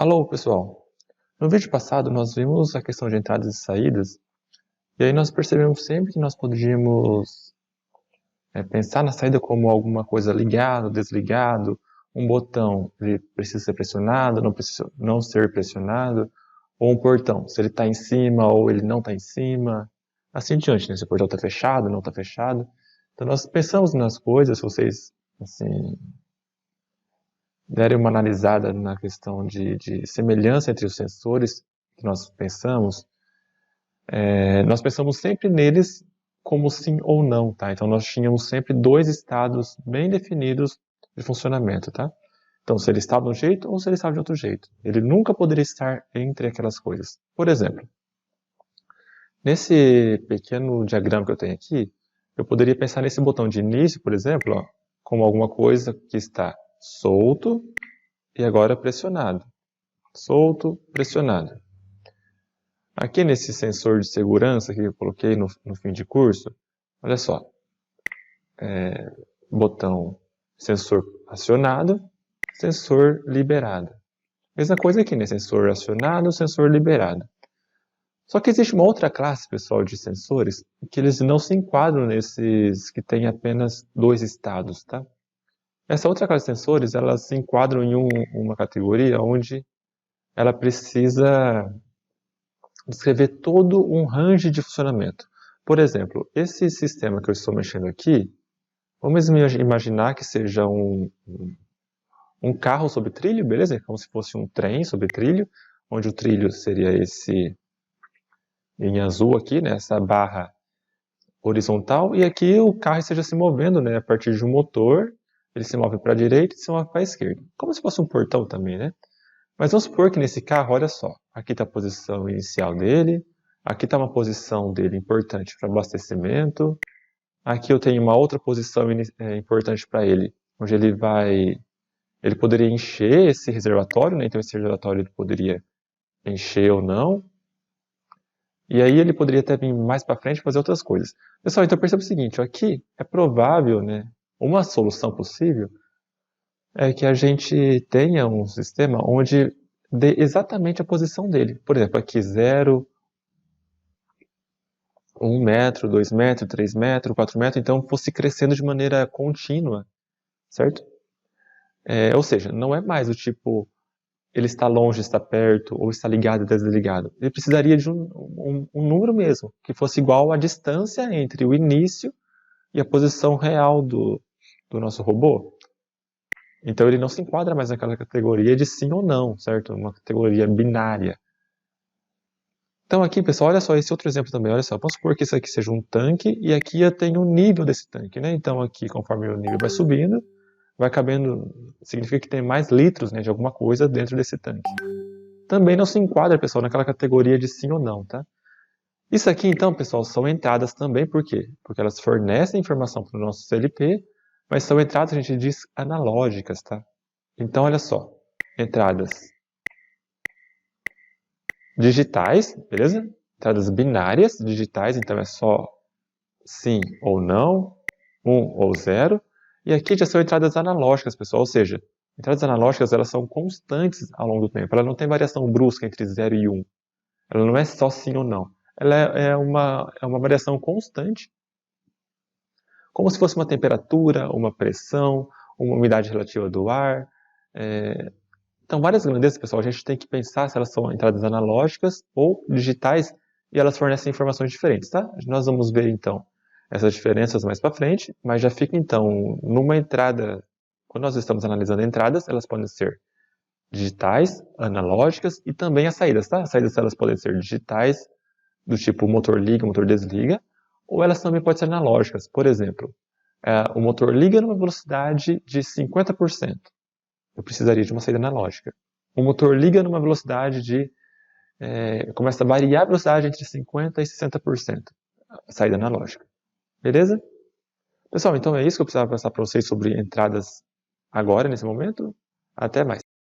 Alô, pessoal! No vídeo passado nós vimos a questão de entradas e saídas, e aí nós percebemos sempre que nós podíamos pensar na saída como alguma coisa ligado, desligado, um botão ele precisa ser pressionado, não precisa não ser pressionado, ou um portão, se ele está em cima ou ele não está em cima, assim diante, né? Se o portão está fechado, não está fechado. Então nós pensamos nas coisas, se vocês assim, derem uma analisada na questão de semelhança entre os sensores que nós pensamos sempre neles como sim ou não, tá? Então nós tínhamos sempre dois estados bem definidos de funcionamento, tá? Então se ele estava de um jeito ou se ele estava de outro jeito. Ele nunca poderia estar entre aquelas coisas. Por exemplo, nesse pequeno diagrama que eu tenho aqui, eu poderia pensar nesse botão de início, por exemplo, ó, como alguma coisa que está solto e agora pressionado. Solto, pressionado. Aqui nesse sensor de segurança que eu coloquei no fim de curso, olha só, botão sensor acionado, sensor liberado. Mesma coisa aqui, né? Sensor acionado, sensor liberado. Só que existe uma outra classe, pessoal, de sensores que eles não se enquadram nesses que têm apenas dois estados, tá? Essa outra classe de sensores, elas se enquadram em uma categoria onde ela precisa descrever todo um range de funcionamento. Por exemplo, esse sistema que eu estou mexendo aqui, vamos imaginar que seja um carro sobre trilho, beleza? Como se fosse um trem sobre trilho, onde o trilho seria esse em azul aqui, né? Essa barra horizontal, e aqui o carro esteja se movendo, né? A partir de um motor, ele se move para a direita e se move para a esquerda. Como se fosse um portão também, né? Mas vamos supor que nesse carro, olha só, aqui está a posição inicial dele, aqui está uma posição dele importante para abastecimento, aqui eu tenho uma outra posição importante para ele, onde ele poderia encher esse reservatório, né? Então esse reservatório ele poderia encher ou não, e aí ele poderia até vir mais para frente e fazer outras coisas. Pessoal, então perceba o seguinte, aqui é provável, né, uma solução possível é que a gente tenha um sistema onde dê exatamente a posição dele. Por exemplo, aqui 0, 1 metro, 2 metros, 3 metros, 4 metros, então fosse crescendo de maneira contínua, certo? Ou seja, não é mais o tipo, ele está longe, está perto, ou está ligado, desligado. Ele precisaria de um número mesmo, que fosse igual à distância entre o início e a posição real do nosso robô. Então ele não se enquadra mais naquela categoria de sim ou não, certo? Uma categoria binária. Então aqui, pessoal, olha só esse outro exemplo também. Olha só, vamos supor que isso aqui seja um tanque e aqui eu tenho um nível desse tanque, né? Então aqui, conforme o nível vai subindo, vai cabendo, significa que tem mais litros, né, de alguma coisa dentro desse tanque. Também não se enquadra, pessoal, naquela categoria de sim ou não, tá? Isso aqui, então, pessoal, são entradas também, por quê? Porque elas fornecem informação para o nosso CLP, mas são entradas, a gente diz, analógicas, tá? Então, olha só, entradas digitais, beleza? Entradas binárias digitais, então é só sim ou não, 1 ou 0. E aqui já são entradas analógicas, pessoal, ou seja, entradas analógicas elas são constantes ao longo do tempo. Ela não tem variação brusca entre 0 e 1. Ela não é só sim ou não. Ela é uma variação constante, como se fosse uma temperatura, uma pressão, uma umidade relativa do ar. Então, várias grandezas, pessoal, a gente tem que pensar se elas são entradas analógicas ou digitais e elas fornecem informações diferentes, tá? Nós vamos ver, então, essas diferenças mais para frente, mas já fica, então, numa entrada, quando nós estamos analisando entradas, elas podem ser digitais, analógicas e também as saídas, tá? As saídas elas podem ser digitais, do tipo motor liga, motor desliga, ou elas também podem ser analógicas. Por exemplo, o motor liga numa velocidade de 50%. Eu precisaria de uma saída analógica. O motor liga numa velocidade começa a variar a velocidade entre 50% e 60%. Saída analógica. Beleza? Pessoal, então é isso que eu precisava passar para vocês sobre entradas agora, nesse momento. Até mais.